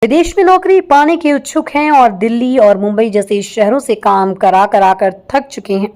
विदेश में नौकरी पाने के इच्छुक हैं और दिल्ली और मुंबई जैसे शहरों से काम करा कर थक चुके हैं,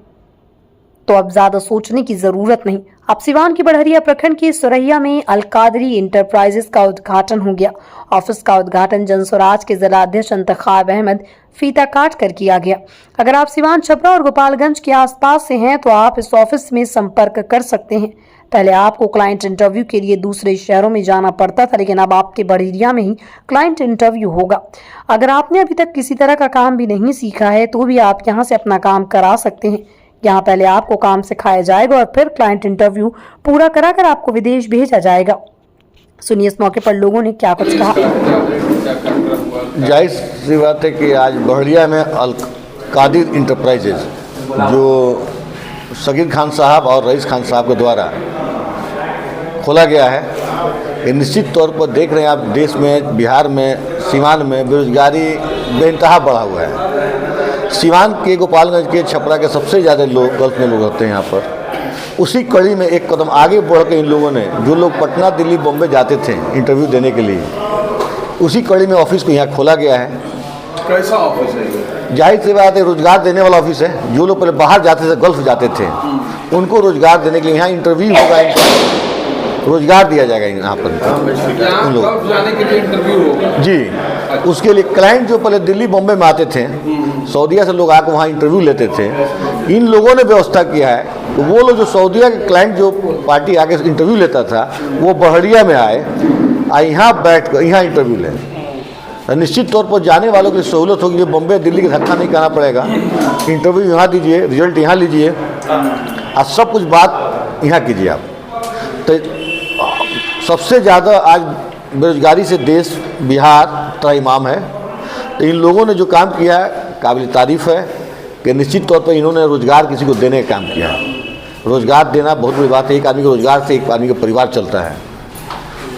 तो अब ज्यादा सोचने की जरूरत नहीं। अब सिवान के बड़हरिया प्रखंड के सुरैया में अलकादरी इंटरप्राइजेस का उद्घाटन हो गया। ऑफिस का उद्घाटन जनस्वराज के जिला अध्यक्ष इंतखाब अहमद फीता काट कर किया गया। अगर आप सिवान, छपरा और गोपालगंज के आसपास से हैं तो आप इस ऑफिस में संपर्क कर सकते हैं। पहले आपको क्लाइंट इंटरव्यू के लिए दूसरे शहरों में जाना पड़ता था, लेकिन अब आपके बड़हरिया में ही क्लाइंट इंटरव्यू होगा। अगर आपने अभी तक किसी तरह का काम भी नहीं सीखा है तो भी आप यहाँ से अपना काम करा सकते हैं। यहाँ पहले आपको काम सिखाया जाएगा और फिर क्लाइंट इंटरव्यू पूरा कराकर आपको विदेश भेजा जाएगा। सुनिए इस मौके पर लोगों ने क्या कुछ कहा। जाहिर सी बात है कि आज बड़हरिया में अलकादिर इंटरप्राइजेज जो सगीर खान साहब और रईस खान साहब के द्वारा खोला गया है, ये निश्चित तौर पर देख रहे हैं आप, देश में, बिहार में, सीवान में बेरोजगारी बेइंतहा बढ़ा हुआ है। सीवान के, गोपालगंज के, छपरा के सबसे ज़्यादा लोग गल्फ में लोग रहते हैं यहाँ पर। उसी कड़ी में एक कदम आगे बढ़ के इन लोगों ने, जो लोग पटना, दिल्ली, बॉम्बे जाते थे इंटरव्यू देने के लिए, उसी कड़ी में ऑफिस को यहाँ खोला गया है। कैसा ऑफिस है? जाहिर सी बात है, रोजगार देने वाला ऑफिस है। जो लोग पहले बाहर जाते थे, गल्फ जाते थे, उनको रोजगार देने के लिए यहाँ इंटरव्यू होगा, रोजगार दिया जाएगा यहाँ पर उन लोग गल्फ जाने के लिए इंटरव्यू होगा जी। उसके लिए क्लाइंट जो पहले दिल्ली, बॉम्बे में आते थे, सऊदीया से लोग आकर वहाँ इंटरव्यू लेते थे, इन लोगों ने व्यवस्था किया है तो वो लोग जो सऊदीया के क्लाइंट जो पार्टी आके इंटरव्यू लेता था, वो बड़हरिया में आए, यहाँ बैठ कर यहाँ इंटरव्यू लें। निश्चित तौर पर जाने वालों की सहूलत होगी, जो बॉम्बे, दिल्ली का धक्का नहीं करना पड़ेगा। इंटरव्यू यहाँ दीजिए, रिजल्ट यहाँ लीजिए और सब कुछ बात यहाँ कीजिए आप। तो सबसे ज़्यादा आज बेरोजगारी से देश बिहार त्राहिमाम है। तो इन लोगों ने जो काम किया है काबिल तारीफ़ है कि निश्चित तौर पर इन्होंने रोज़गार किसी को देने का काम किया है। रोज़गार देना बहुत बड़ी बात है। एक आदमी के रोज़गार से एक आदमी का परिवार चलता है,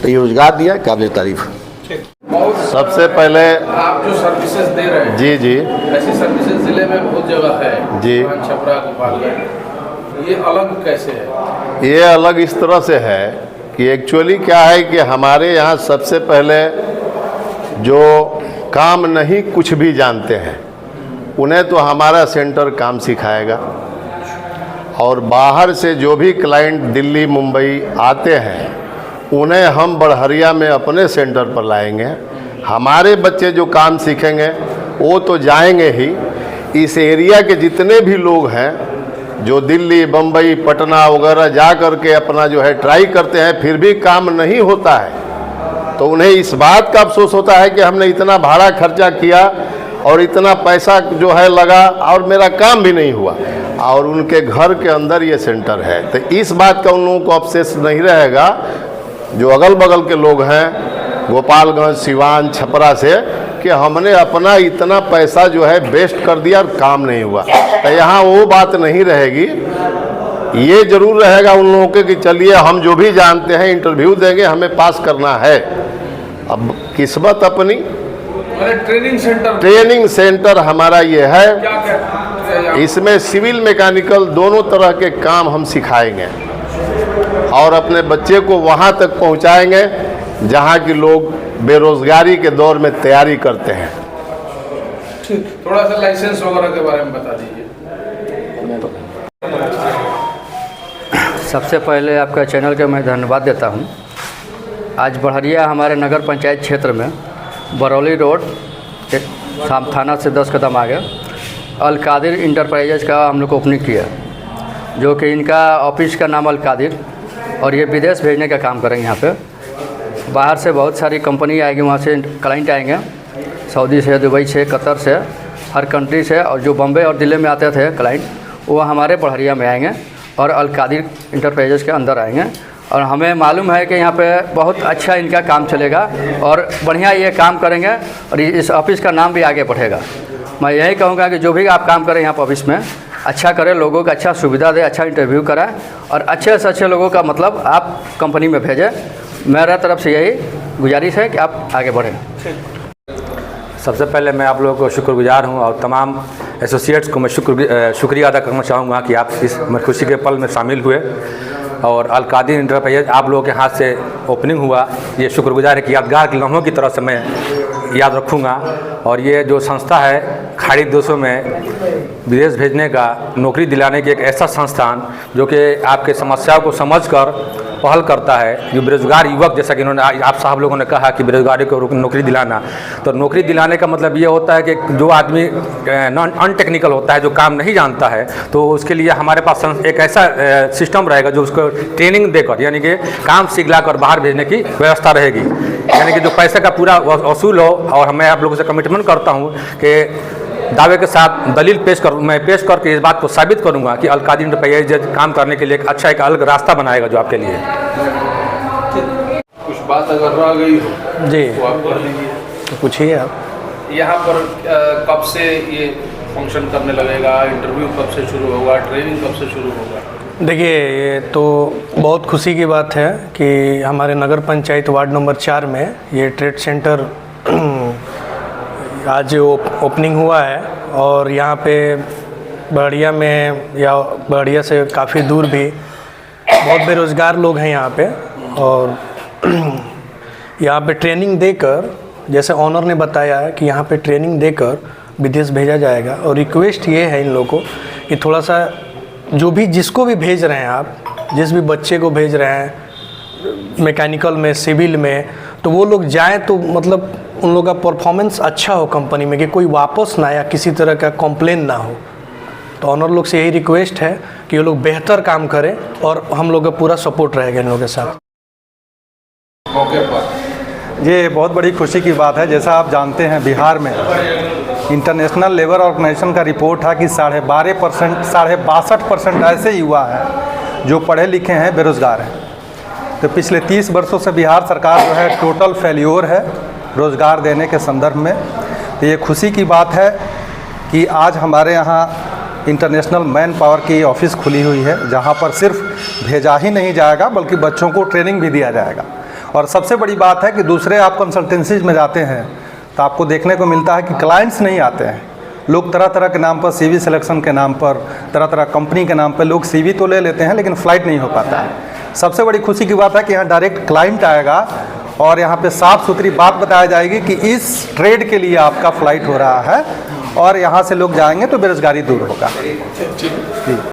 तो ये रोज़गार दिया है, काबिल तारीफ़। सबसे पहले आप जो सर्विसेज दे रहे हैं, जी जी, ऐसी सर्विसेज जिले में बहुत जगह है जी, छपरा, गोपालगंज, ये अलग कैसे है? ये अलग इस तरह से है कि एक्चुअली क्या है कि हमारे यहाँ सबसे पहले जो काम नहीं कुछ भी जानते हैं उन्हें तो हमारा सेंटर काम सिखाएगा, और बाहर से जो भी क्लाइंट दिल्ली, मुंबई आते हैं उन्हें हम बड़हरिया में अपने सेंटर पर लाएंगे। हमारे बच्चे जो काम सीखेंगे वो तो जाएंगे ही। इस एरिया के जितने भी लोग हैं जो दिल्ली, बम्बई, पटना वगैरह जा कर के अपना जो है ट्राई करते हैं, फिर भी काम नहीं होता है, तो उन्हें इस बात का अफसोस होता है कि हमने इतना भाड़ा खर्चा किया और इतना पैसा जो है लगा और मेरा काम भी नहीं हुआ, और उनके घर के अंदर ये सेंटर है। तो इस बात का उन लोगों को अफसोस नहीं रहेगा जो अगल बगल के लोग हैं गोपालगंज, सिवान, छपरा से, कि हमने अपना इतना पैसा जो है वेस्ट कर दिया और काम नहीं हुआ। तो यहाँ वो बात नहीं रहेगी। ये जरूर रहेगा उन लोगों के कि चलिए हम जो भी जानते हैं इंटरव्यू देंगे, हमें पास करना है। अब किस्मत अपनी, ट्रेनिंग सेंटर हमारा ये है। इसमें सिविल, मैकेनिकल दोनों तरह के काम हम सिखाएंगे और अपने बच्चे को वहाँ तक पहुँचाएंगे जहाँ के लोग बेरोजगारी के दौर में तैयारी करते हैं। थोड़ा सा लाइसेंस वगैरह के बारे में बता दीजिए। सबसे पहले आपका चैनल का मैं धन्यवाद देता हूँ। आज बड़हरिया हमारे नगर पंचायत क्षेत्र में बरौली रोड थाना से 10 कदम आगे अलकादिर इंटरप्राइजेज का हम लोग को ओपनिंग किया, जो कि इनका ऑफिस का नाम अलकादिर, और ये विदेश भेजने का काम करेंगे। यहाँ पे बाहर से बहुत सारी कंपनी आएगी, वहाँ से क्लाइंट आएंगे, सऊदी से, दुबई से, कतर से, हर कंट्री से, और जो बम्बे और दिल्ली में आते थे क्लाइंट वो हमारे बड़हरिया में आएंगे और अलकादिर इंटरप्राइजेज के अंदर आएंगे। और हमें मालूम है कि यहाँ पे बहुत अच्छा इनका काम चलेगा और बढ़िया ये काम करेंगे और इस ऑफिस का नाम भी आगे बढ़ेगा। मैं यही कहूँगा कि जो भी आप काम करें यहाँ पर ऑफिस में, अच्छा करें, लोगों को अच्छा सुविधा दें, अच्छा इंटरव्यू कराएं और अच्छे से अच्छे लोगों का मतलब आप कंपनी में भेजें। मेरा तरफ से यही गुजारिश है कि आप आगे बढ़ें। सबसे पहले मैं आप लोगों को शुक्रगुजार हूं और तमाम एसोसिएट्स को मैं शुक्रिया अदा करना चाहूँगा कि आप इस खुशी के पल में शामिल हुए। और अलकादिर इंटरप्राइजेज आप लोगों के हाथ से ओपनिंग हुआ, ये शुक्रगुजार है कि यादगार के लम्हों की तरह से मैं याद रखूँगा। और ये जो संस्था है खाड़ी देशों में विदेश भेजने का नौकरी दिलाने की एक ऐसा संस्थान जो कि आपके समस्याओं को समझकर पहल करता है। जो बेरोजगार युवक, जैसा कि इन्होंने आप साहब लोगों ने कहा कि बेरोजगारी को नौकरी दिलाना, तो नौकरी दिलाने का मतलब ये होता है कि जो आदमी अनटेक्निकल होता है, जो काम नहीं जानता है, तो उसके लिए हमारे पास एक ऐसा सिस्टम रहेगा जो उसको ट्रेनिंग देकर, यानी कि काम सिखला कर बाहर भेजने की व्यवस्था रहेगी। यानी कि जो पैसे का पूरा वसूल हो। और मैं आप लोगों से कमिटमेंट करता हूँ कि दावे के साथ दलील मैं पेश करके इस बात को साबित करूंगा कि अल-कादिर इंटरप्राइजेज काम करने के लिए एक अच्छा, एक अलग रास्ता बनाएगा जो आपके लिए। कुछ बात अगर रह गई हो जी तो आप कर लीजिए। तो पूछिए आप। यहाँ पर कब से ये फंक्शन करने लगेगा, इंटरव्यू कब से शुरू होगा, ट्रेनिंग कब से शुरू होगा? देखिए, ये तो बहुत खुशी की बात है कि हमारे नगर पंचायत वार्ड नंबर 4 में ये ट्रेड सेंटर आज ओपनिंग हुआ है। और यहाँ पे बड़िया में या बड़िया से काफ़ी दूर भी बहुत बेरोज़गार लोग हैं यहाँ पे। और यहाँ पे ट्रेनिंग देकर, जैसे ऑनर ने बताया है कि यहाँ पे ट्रेनिंग देकर विदेश भेजा जाएगा। और रिक्वेस्ट ये है इन लोगों को कि थोड़ा सा जो भी जिसको भी भेज रहे हैं आप, जिस भी बच्चे को भेज रहे हैं मैकेनिकल में, सिविल में, तो वो लोग जाएं तो मतलब उन लोगों का परफॉर्मेंस अच्छा हो कंपनी में, कि कोई वापस ना या किसी तरह का कंप्लेन ना हो। तो ऑनर लोग से यही रिक्वेस्ट है कि ये लोग बेहतर काम करें और हम लोग का पूरा सपोर्ट रहेगा इन लोगों के साथ। मौके पर ये बहुत बड़ी खुशी की बात है। जैसा आप जानते हैं, बिहार में इंटरनेशनल लेबर ऑर्गेनाइजेशन का रिपोर्ट है कि 62% ऐसे युवा हैं जो पढ़े लिखे हैं, बेरोज़गार हैं। तो पिछले 30 वर्षों से बिहार सरकार जो है टोटल फेल्योर है रोज़गार देने के संदर्भ में। तो ये खुशी की बात है कि आज हमारे यहाँ इंटरनेशनल मैन पावर की ऑफ़िस खुली हुई है, जहाँ पर सिर्फ भेजा ही नहीं जाएगा बल्कि बच्चों को ट्रेनिंग भी दिया जाएगा। और सबसे बड़ी बात है कि दूसरे आप कंसल्टेंसीज में जाते हैं तो आपको देखने को मिलता है कि क्लाइंट्स नहीं आते हैं। लोग तरह तरह के नाम पर, सीवी सिलेक्शन के नाम पर, तरह तरह कंपनी के नाम पर लोग सीवी तो ले लेते हैं लेकिन फ़्लाइट नहीं हो पाता है। सबसे बड़ी खुशी की बात है कि यहाँ डायरेक्ट क्लाइंट आएगा और यहाँ पे साफ़ सुथरी बात बताई जाएगी कि इस ट्रेड के लिए आपका फ़्लाइट हो रहा है और यहाँ से लोग जाएंगे तो बेरोज़गारी दूर होगा।